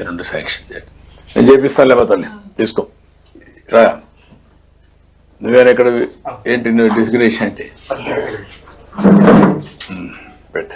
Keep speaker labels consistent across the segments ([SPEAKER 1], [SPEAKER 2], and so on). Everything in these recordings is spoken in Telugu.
[SPEAKER 1] రెండు శాంక్షన్ చేయండి. నేను చేపిస్తాను లేవా తల్లి, తీసుకో రా. నువ్వేనా ఇక్కడ ఏంటి నువ్వు డిస్గ్రేషన్ అంటే పెట్ట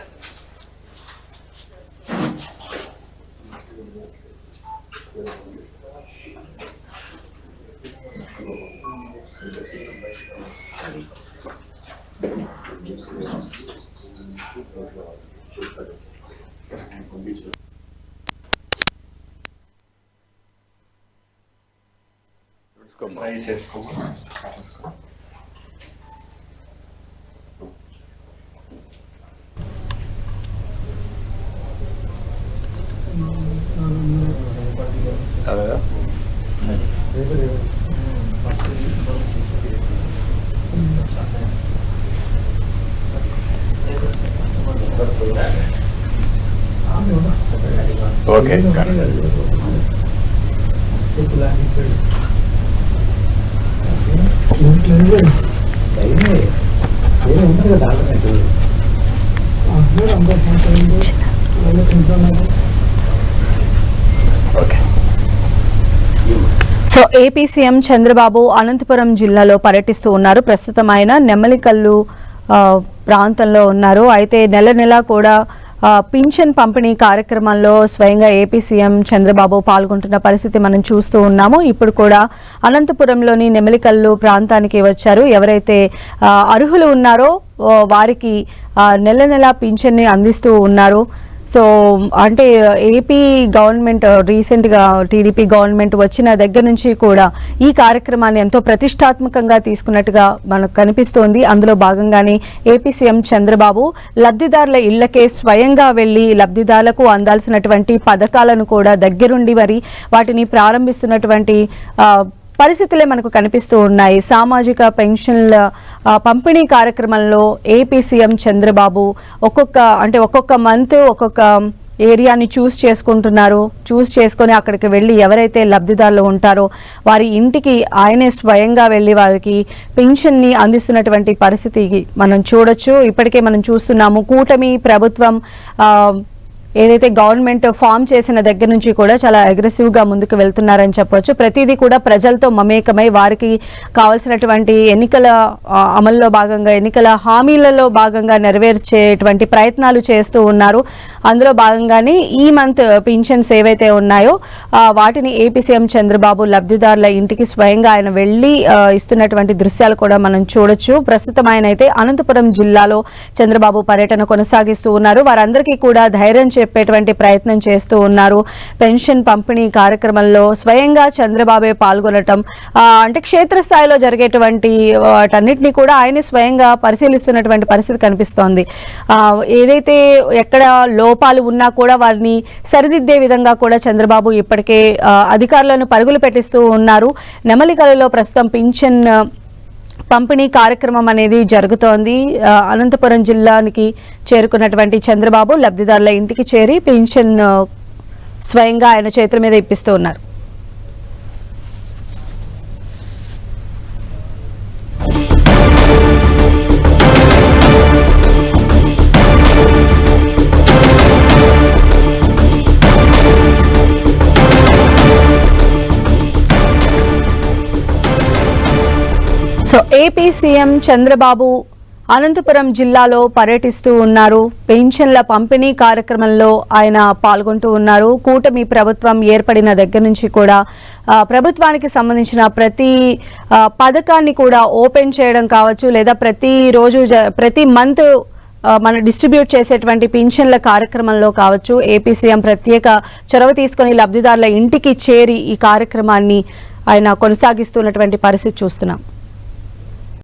[SPEAKER 1] okay
[SPEAKER 2] so AP CM Chandrababu Anantapuram జిల్లాలో పర్యటిస్తూ ఉన్నారు. ప్రస్తుతం ఆయన నెమలికల్లు ప్రాంతంలో ఉన్నారు. అయితే నెల నెలా కూడా పింఛన్ పంపిణీ కార్యక్రమంలో స్వయంగా ఏపీ సీఎం చంద్రబాబు పాల్గొంటున్న పరిస్థితి మనం చూస్తూ ఉన్నాము. ఇప్పుడు కూడా అనంతపురంలోని నెమలికల్లు ప్రాంతానికి వచ్చారు. ఎవరైతే అర్హులు ఉన్నారో వారికి నెల నెలా పింఛన్ని అందిస్తూ ఉన్నారు. సో అంటే ఏపీ గవర్నమెంట్ రీసెంట్గా టీడీపీ గవర్నమెంట్ వచ్చిన దగ్గర నుంచి కూడా ఈ కార్యక్రమాన్ని ఎంతో ప్రతిష్టాత్మకంగా తీసుకున్నట్టుగా మనకు కనిపిస్తోంది. అందులో భాగంగానే ఏపీ సీఎం చంద్రబాబు లబ్ధిదారుల ఇళ్లకే స్వయంగా వెళ్లి లబ్ధిదారులకు అందాల్సినటువంటి పథకాలను కూడా దగ్గరుండి మరి వాటిని ప్రారంభిస్తున్నటువంటి పరిస్థితులే మనకు కనిపిస్తూ ఉన్నాయి. సామాజిక పెన్షన్ల పంపిణీ కార్యక్రమంలో ఏపీ సీఎం చంద్రబాబు ఒక్కొక్క మంత్ ఒక్కొక్క ఏరియాని చూస్ చేసుకొని అక్కడికి వెళ్ళి ఎవరైతే లబ్ధిదారులు ఉంటారో వారి ఇంటికి ఆయనే స్వయంగా వెళ్ళి వారికి పెన్షన్ని అందిస్తున్నటువంటి పరిస్థితి మనం చూడొచ్చు. ఇప్పటికే మనం చూస్తున్నాము కూటమి ప్రభుత్వం ఏదైతే గవర్నమెంట్ ఫామ్ చేసిన దగ్గర నుంచి కూడా చాలా అగ్రెసివ్గా ముందుకు వెళ్తున్నారని చెప్పొచ్చు. ప్రతిదీ కూడా ప్రజలతో మమేకమై వారికి కావాల్సినటువంటి ఎన్నికల అమల్లో భాగంగా ఎన్నికల హామీలలో భాగంగా నెరవేర్చేటువంటి ప్రయత్నాలు చేస్తూ ఉన్నారు. అందులో భాగంగానే ఈ మంత్ పింఛన్స్ ఏవైతే ఉన్నాయో వాటిని ఏపీ సీఎం చంద్రబాబు లబ్ధిదారుల ఇంటికి స్వయంగా ఆయన వెళ్లి ఇస్తున్నటువంటి దృశ్యాలు కూడా మనం చూడొచ్చు. ప్రస్తుతం ఆయన అయితే అనంతపురం జిల్లాలో చంద్రబాబు పర్యటన కొనసాగిస్తూ ఉన్నారు. వారందరికీ కూడా ధైర్యం చెప్పేటువంటి ప్రయత్నం చేస్తూ ఉన్నారు. పెన్షన్ పంపిణీ కార్యక్రమంలో స్వయంగా చంద్రబాబే పాల్గొనటం అంటే క్షేత్రస్థాయిలో జరిగేటువంటి వాటన్నిటిని కూడా ఆయన స్వయంగా పరిశీలిస్తున్నటువంటి పరిస్థితి కనిపిస్తోంది. ఏదైతే ఎక్కడ లోపాలు ఉన్నా కూడా వారిని సరిదిద్దే విధంగా కూడా చంద్రబాబు ఇప్పటికే అధికారులను పరుగులు పెట్టిస్తూ ఉన్నారు. నెమలికలలో ప్రస్తుతం పింఛన్ పంపిణీ కార్యక్రమం అనేది జరుగుతోంది. అనంతపురం జిల్లానికి చేరుకున్నటువంటి చంద్రబాబు లబ్ధిదారుల ఇంటికి చేరి పెన్షన్ స్వయంగా ఆయన చేతుల మీద ఇప్పిస్తూ ఉన్నారు. So AP CM Chandrababu Anantapuram జిల్లాలో పర్యటిస్తూ ఉన్నారు. పెన్షన్ల పంపిణీ కార్యక్రమంలో ఆయన పాల్గొంటూ ఉన్నారు. కూటమి ప్రభుత్వం ఏర్పడిన దగ్గర నుంచి కూడా ప్రభుత్వానికి సంబంధించిన ప్రతి పథకాన్ని కూడా ఓపెన్ చేయడం కావచ్చు, లేదా ప్రతి మంత్ మనం డిస్ట్రిబ్యూట్ చేసేటువంటి పింఛన్ల కార్యక్రమంలో కావచ్చు ఏపీ సీఎం ప్రత్యేక చొరవ తీసుకొని లబ్ధిదారుల ఇంటికి చేరి ఈ కార్యక్రమాన్ని ఆయన కొనసాగిస్తున్నటువంటి పరిస్థితి చూస్తున్నాం.